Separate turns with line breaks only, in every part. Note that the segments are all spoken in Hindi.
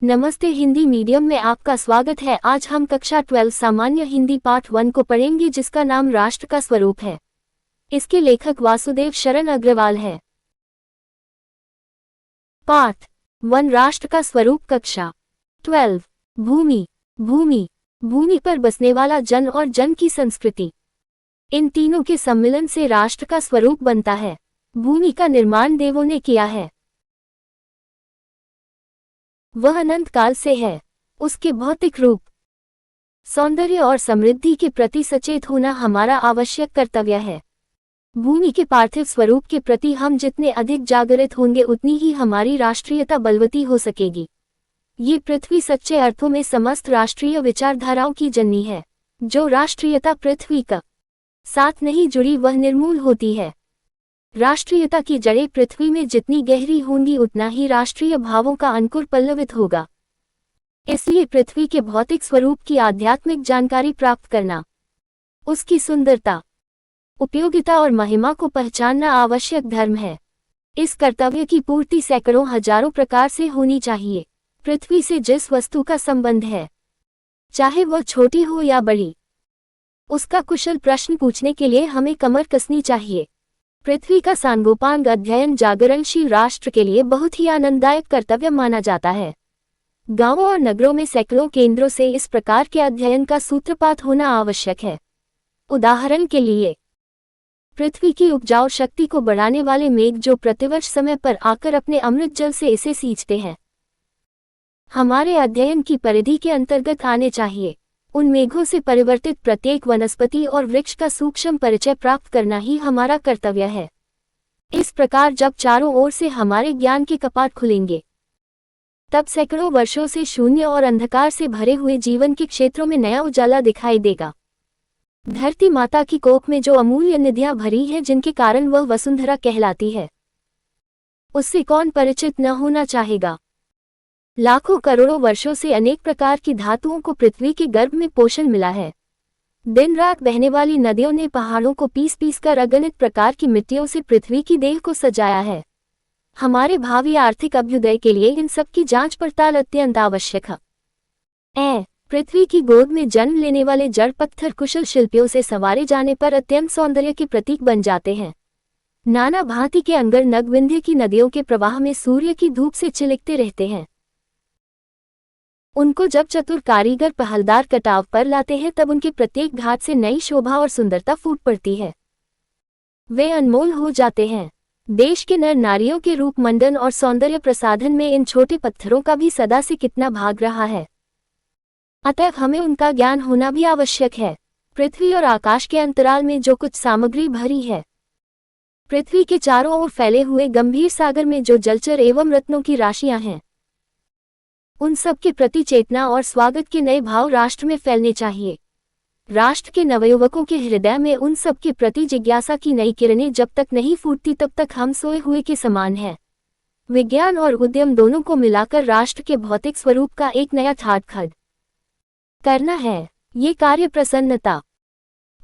नमस्ते, हिंदी मीडियम में आपका स्वागत है। आज हम कक्षा 12 सामान्य हिंदी पाठ 1 को पढ़ेंगे, जिसका नाम राष्ट्र का स्वरूप है। इसके लेखक वासुदेव शरण अग्रवाल है। पाठ 1 राष्ट्र का स्वरूप। कक्षा 12। भूमि। भूमि, भूमि पर बसने वाला जन और जन की संस्कृति, इन तीनों के सम्मिलन से राष्ट्र का स्वरूप बनता है। भूमि का निर्माण देवों ने किया है। वह अनंत काल से है। उसके भौतिक रूप, सौंदर्य और समृद्धि के प्रति सचेत होना हमारा आवश्यक कर्तव्य है। भूमि के पार्थिव स्वरूप के प्रति हम जितने अधिक जागृत होंगे, उतनी ही हमारी राष्ट्रीयता बलवती हो सकेगी। ये पृथ्वी सच्चे अर्थों में समस्त राष्ट्रीय विचारधाराओं की जननी है। जो राष्ट्रीयता पृथ्वी का साथ नहीं जुड़ी, वह निर्मूल होती है। राष्ट्रीयता की जड़ें पृथ्वी में जितनी गहरी होंगी, उतना ही राष्ट्रीय भावों का अंकुर पल्लवित होगा। इसलिए पृथ्वी के भौतिक स्वरूप की आध्यात्मिक जानकारी प्राप्त करना, उसकी सुंदरता, उपयोगिता और महिमा को पहचानना आवश्यक धर्म है। इस कर्तव्य की पूर्ति सैकड़ों हजारों प्रकार से होनी चाहिए। पृथ्वी से जिस वस्तु का संबंध है, चाहे वह छोटी हो या बड़ी, उसका कुशल प्रश्न पूछने के लिए हमें कमर कसनी चाहिए। पृथ्वी का सांगोपांग अध्ययन जागरणशील राष्ट्र के लिए बहुत ही आनंददायक कर्तव्य माना जाता है। गांवों और नगरों में सैकड़ों केंद्रों से इस प्रकार के अध्ययन का सूत्रपात होना आवश्यक है। उदाहरण के लिए, पृथ्वी की उपजाऊ शक्ति को बढ़ाने वाले मेघ जो प्रतिवर्ष समय पर आकर अपने अमृत जल से इसे सींचते हैं, हमारे अध्ययन की परिधि के अंतर्गत आने चाहिए। उन मेघों से परिवर्तित प्रत्येक वनस्पति और वृक्ष का सूक्ष्म परिचय प्राप्त करना ही हमारा कर्तव्य है। इस प्रकार जब चारों ओर से हमारे ज्ञान के कपाट खुलेंगे, तब सैकड़ों वर्षों से शून्य और अंधकार से भरे हुए जीवन के क्षेत्रों में नया उजाला दिखाई देगा। धरती माता की कोख में जो अमूल्य निधियां भरी हैं, जिनके कारण वह वसुंधरा कहलाती है, उससे कौन परिचित न होना चाहेगा। लाखों करोड़ों वर्षों से अनेक प्रकार की धातुओं को पृथ्वी के गर्भ में पोषण मिला है। दिन रात बहने वाली नदियों ने पहाड़ों को पीस पीस कर अगणित प्रकार की मिट्टियों से पृथ्वी की देह को सजाया है। हमारे भावी आर्थिक अभ्युदय के लिए इन सब की जांच पड़ताल अत्यंत आवश्यक है। पृथ्वी की गोद में जन्म लेने वाले जड़ पत्थर कुशल शिल्पियों से संवारे जाने पर अत्यंत सौंदर्य के प्रतीक बन जाते हैं। नाना भांति के अंगर नग विंध्य की नदियों के प्रवाह में सूर्य की धूप से चिलिकते रहते हैं। उनको जब चतुर कारीगर पहलदार कटाव पर लाते हैं, तब उनके प्रत्येक घाट से नई शोभा और सुंदरता फूट पड़ती है। वे अनमोल हो जाते हैं। देश के नर नारियों के रूप मंडन और सौंदर्य प्रसाधन में इन छोटे पत्थरों का भी सदा से कितना भाग रहा है। अतः हमें उनका ज्ञान होना भी आवश्यक है। पृथ्वी और आकाश के अंतराल में जो कुछ सामग्री भरी है, पृथ्वी के चारों ओर फैले हुए गंभीर सागर में जो जलचर एवं रत्नों की राशियां हैं, उन सब के प्रति चेतना और स्वागत के नए भाव राष्ट्र में फैलने चाहिए। राष्ट्र के नवयुवकों के हृदय में उन सब के प्रति जिज्ञासा की नई किरणें जब तक नहीं फूटती, तब तक हम सोए हुए के समान हैं। विज्ञान और उद्यम दोनों को मिलाकर राष्ट्र के भौतिक स्वरूप का एक नया ठाट खड़ करना है। ये कार्य प्रसन्नता,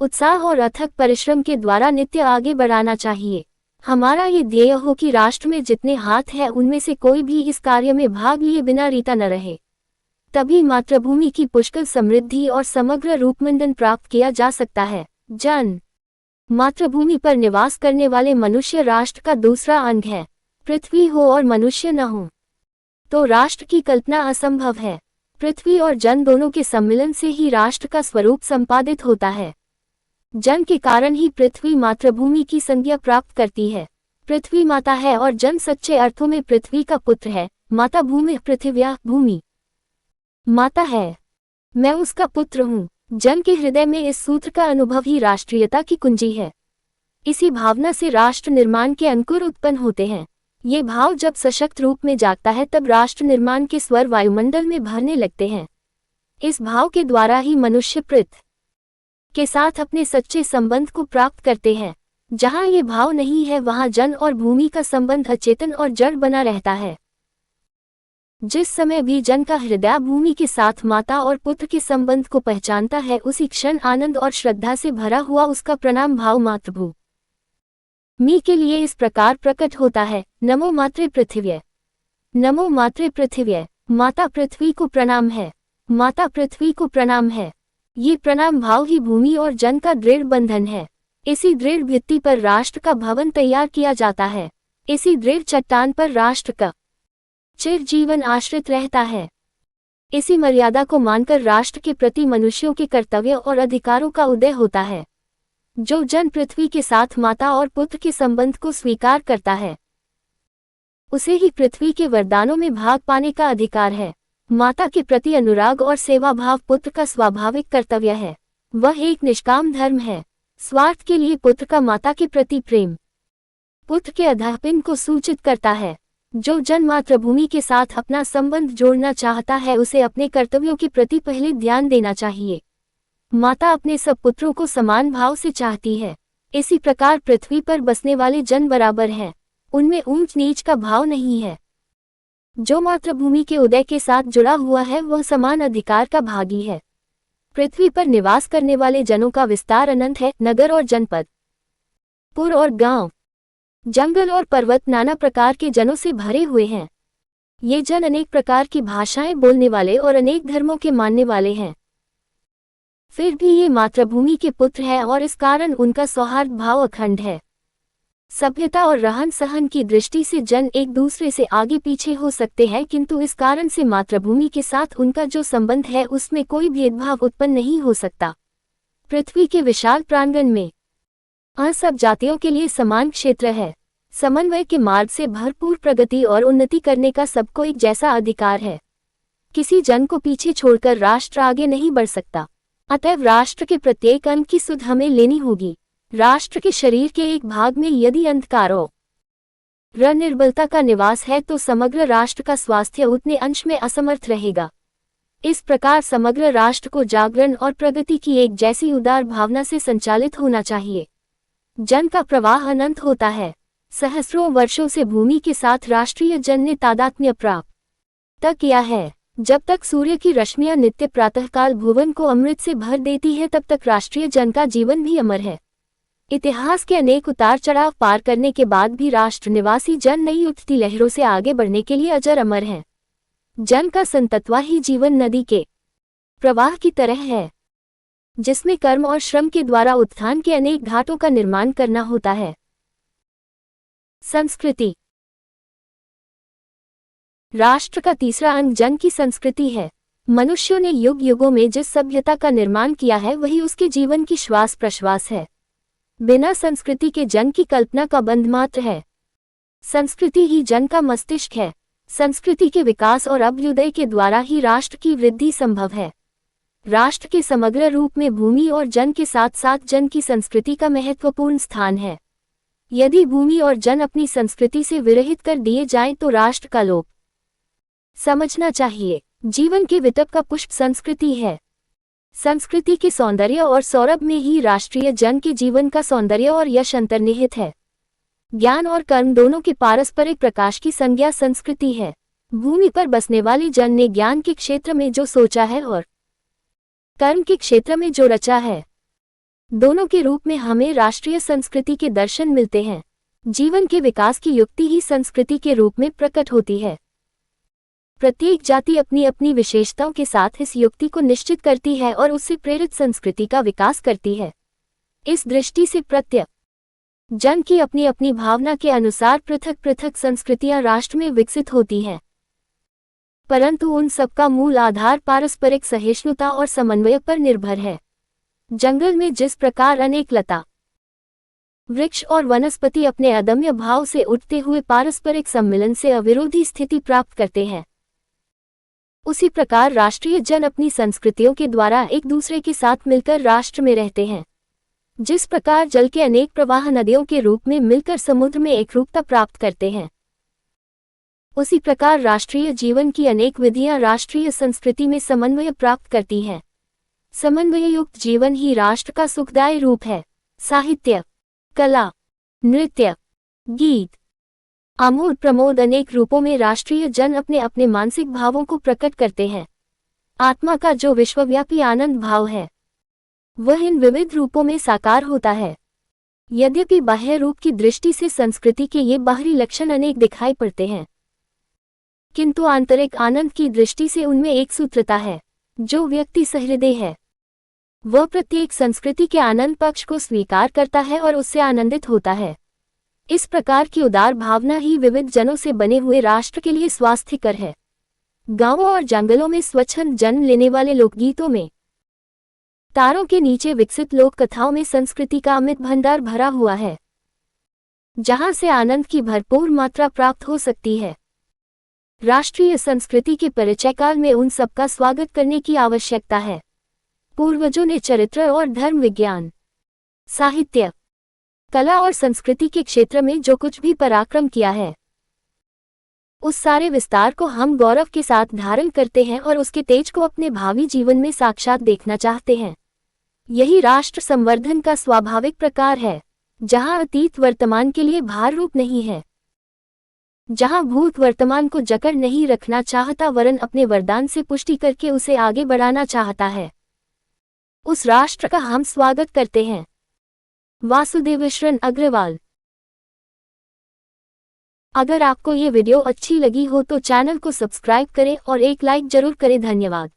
उत्साह और अथक परिश्रम के द्वारा नित्य आगे बढ़ाना चाहिए। हमारा ये ध्येय हो कि राष्ट्र में जितने हाथ हैं, उनमें से कोई भी इस कार्य में भाग लिए बिना रीता न रहे। तभी मातृभूमि की पुष्कल समृद्धि और समग्र रूपमंडन प्राप्त किया जा सकता है। जन मातृभूमि पर निवास करने वाले मनुष्य राष्ट्र का दूसरा अंग है। पृथ्वी हो और मनुष्य न हो तो राष्ट्र की कल्पना असंभव है। पृथ्वी और जन दोनों के सम्मिलन से ही राष्ट्र का स्वरूप संपादित होता है। जन के कारण ही पृथ्वी मातृभूमि की संज्ञा प्राप्त करती है। पृथ्वी माता है और जन सच्चे अर्थों में पृथ्वी का पुत्र है। माता भूमि पृथिव्या भूमि माता है, मैं उसका पुत्र हूँ। जन के हृदय में इस सूत्र का अनुभव ही राष्ट्रीयता की कुंजी है। इसी भावना से राष्ट्र निर्माण के अंकुर उत्पन्न होते हैं। ये भाव जब सशक्त रूप में जागता है, तब राष्ट्र निर्माण के स्वर वायुमंडल में भरने लगते हैं। इस भाव के द्वारा ही मनुष्य पृथ्वी के साथ अपने सच्चे संबंध को प्राप्त करते हैं। जहाँ ये भाव नहीं है, वहाँ जन और भूमि का संबंध अचेतन और जड़ बना रहता है। जिस समय भी जन का हृदय भूमि के साथ माता और पुत्र के संबंध को पहचानता है, उसी क्षण आनंद और श्रद्धा से भरा हुआ उसका प्रणाम भाव मातृभूमि के लिए इस प्रकार प्रकट होता है। नमो मातृ पृथिव्यै, नमो मातृ पृथिव्यै। माता पृथ्वी को प्रणाम है। माता पृथ्वी को प्रणाम है। ये प्रणाम भाव ही भूमि और जन का दृढ़ बंधन है। इसी दृढ़ भित्ति पर राष्ट्र का भवन तैयार किया जाता है। इसी दृढ़ चट्टान पर राष्ट्र का चिर जीवन आश्रित रहता है। इसी मर्यादा को मानकर राष्ट्र के प्रति मनुष्यों के कर्तव्य और अधिकारों का उदय होता है। जो जन पृथ्वी के साथ माता और पुत्र के संबंध को स्वीकार करता है, उसे ही पृथ्वी के वरदानों में भाग पाने का अधिकार है। माता के प्रति अनुराग और सेवा भाव पुत्र का स्वाभाविक कर्तव्य है। वह एक निष्काम धर्म है। स्वार्थ के लिए पुत्र का माता के प्रति प्रेम पुत्र के अधःपिंड को सूचित करता है। जो जन मातृभूमि के साथ अपना संबंध जोड़ना चाहता है, उसे अपने कर्तव्यों के प्रति पहले ध्यान देना चाहिए। माता अपने सब पुत्रों को समान भाव से चाहती है। इसी प्रकार पृथ्वी पर बसने वाले जन बराबर हैं। उनमें ऊंच नीच का भाव नहीं है। जो मातृभूमि के उदय के साथ जुड़ा हुआ है, वह समान अधिकार का भागी है। पृथ्वी पर निवास करने वाले जनों का विस्तार अनंत है। नगर और जनपद, पुर और गांव, जंगल और पर्वत नाना प्रकार के जनों से भरे हुए हैं। ये जन अनेक प्रकार की भाषाएं बोलने वाले और अनेक धर्मों के मानने वाले हैं। फिर भी ये मातृभूमि के पुत्र हैं और इस कारण उनका सौहार्द भाव अखंड है। सभ्यता और रहन सहन की दृष्टि से जन एक दूसरे से आगे पीछे हो सकते हैं, किंतु इस कारण से मातृभूमि के साथ उनका जो संबंध है, उसमें कोई भेदभाव उत्पन्न नहीं हो सकता। पृथ्वी के विशाल प्रांगण में सब जातियों के लिए समान क्षेत्र है। समन्वय के मार्ग से भरपूर प्रगति और उन्नति करने का सबको एक जैसा अधिकार है। किसी जन को पीछे छोड़कर राष्ट्र आगे नहीं बढ़ सकता। अतएव राष्ट्र के प्रत्येक अंग की सुध हमें लेनी होगी। राष्ट्र के शरीर के एक भाग में यदि अंधकारों निर्बलता का निवास है, तो समग्र राष्ट्र का स्वास्थ्य उतने अंश में असमर्थ रहेगा। इस प्रकार समग्र राष्ट्र को जागरण और प्रगति की एक जैसी उदार भावना से संचालित होना चाहिए। जन का प्रवाह अनंत होता है। सहस्रों वर्षों से भूमि के साथ राष्ट्रीय जन ने तादात्म्य प्राप्त किया है। जब तक सूर्य की रश्मियां नित्य प्रातःकाल भुवन को अमृत से भर देती है, तब तक राष्ट्रीय जन का जीवन भी अमर है। इतिहास के अनेक उतार चढ़ाव पार करने के बाद भी राष्ट्र निवासी जन नई उठती लहरों से आगे बढ़ने के लिए अजर अमर हैं। जन का संतत्वा ही जीवन नदी के प्रवाह की तरह है, जिसमें कर्म और श्रम के द्वारा उत्थान के अनेक घाटों का निर्माण करना होता है। संस्कृति। राष्ट्र का तीसरा अंग जन की संस्कृति है। मनुष्यों ने युग युगों में जिस सभ्यता का निर्माण किया है, वही उसके जीवन की श्वास प्रश्वास है। बिना संस्कृति के जन की कल्पना का बंध मात्र है। संस्कृति ही जन का मस्तिष्क है। संस्कृति के विकास और अभ्युदय के द्वारा ही राष्ट्र की वृद्धि संभव है। राष्ट्र के समग्र रूप में भूमि और जन के साथ साथ जन की संस्कृति का महत्वपूर्ण स्थान है। यदि भूमि और जन अपनी संस्कृति से विरहित कर दिए जाएं, तो राष्ट्र का लोप समझना चाहिए। जीवन के वितप का पुष्प संस्कृति है। संस्कृति के सौंदर्य और सौरभ में ही राष्ट्रीय जन के जीवन का सौंदर्य और यश अंतर्निहित है। ज्ञान और कर्म दोनों के पारस्परिक प्रकाश की संज्ञा संस्कृति है। भूमि पर बसने वाले जन ने ज्ञान के क्षेत्र में जो सोचा है और कर्म के क्षेत्र में जो रचा है, दोनों के रूप में हमें राष्ट्रीय संस्कृति के दर्शन मिलते हैं। जीवन के विकास की युक्ति ही संस्कृति के रूप में प्रकट होती है। प्रत्येक जाति अपनी अपनी विशेषताओं के साथ इस युक्ति को निश्चित करती है और उससे प्रेरित संस्कृति का विकास करती है। इस दृष्टि से प्रत्येक जन की अपनी अपनी भावना के अनुसार पृथक पृथक संस्कृतियां राष्ट्र में विकसित होती हैं, परंतु उन सबका मूल आधार पारस्परिक सहिष्णुता और समन्वय पर निर्भर है। जंगल में जिस प्रकार अनेक लता, वृक्ष और वनस्पति अपने अदम्य भाव से उठते हुए पारस्परिक सम्मिलन से अविरोधी स्थिति प्राप्त करते हैं, उसी प्रकार राष्ट्रीय जन अपनी संस्कृतियों के द्वारा एक दूसरे के साथ मिलकर राष्ट्र में रहते हैं। जिस प्रकार जल के अनेक प्रवाह नदियों के रूप में मिलकर समुद्र में एकरूपता प्राप्त करते हैं, उसी प्रकार राष्ट्रीय जीवन की अनेक विधियां राष्ट्रीय संस्कृति में समन्वय प्राप्त करती हैं। समन्वययुक्त जीवन ही राष्ट्र का सुखदायी रूप है। साहित्य, कला, नृत्य, गीत, आमोद प्रमोद अनेक रूपों में राष्ट्रीय जन अपने अपने मानसिक भावों को प्रकट करते हैं। आत्मा का जो विश्वव्यापी आनंद भाव है, वह इन विविध रूपों में साकार होता है। यद्यपि बाह्य रूप की दृष्टि से संस्कृति के ये बाहरी लक्षण अनेक दिखाई पड़ते हैं, किंतु आंतरिक आनंद की दृष्टि से उनमें एक सूत्रता है। जो व्यक्ति सहृदय है वह प्रत्येक संस्कृति के आनंद पक्ष को स्वीकार करता है और उससे आनंदित होता है। इस प्रकार की उदार भावना ही विविध जनों से बने हुए राष्ट्र के लिए स्वास्थ्यकर है। गांवों और जंगलों में स्वच्छंद जन्म लेने वाले लोकगीतों में, तारों के नीचे विकसित लोक कथाओं में संस्कृति का अमित भंडार भरा हुआ है, जहां से आनंद की भरपूर मात्रा प्राप्त हो सकती है। राष्ट्रीय संस्कृति के परिचय काल में उन सबका स्वागत करने की आवश्यकता है। पूर्वजों ने चरित्र और धर्म विज्ञान, साहित्य, कला और संस्कृति के क्षेत्र में जो कुछ भी पराक्रम किया है, उस सारे विस्तार को हम गौरव के साथ धारण करते हैं और उसके तेज को अपने भावी जीवन में साक्षात देखना चाहते हैं। यही राष्ट्र संवर्धन का स्वाभाविक प्रकार है, जहां अतीत वर्तमान के लिए भार रूप नहीं है, जहां भूत वर्तमान को जकड़ नहीं रखना चाहता वरन अपने वरदान से पुष्टि करके उसे आगे बढ़ाना चाहता है। उस राष्ट्र का हम स्वागत करते हैं। वासुदेवशरण अग्रवाल। अगर आपको ये वीडियो अच्छी लगी हो तो चैनल को सब्सक्राइब करें और एक लाइक जरूर करें। धन्यवाद।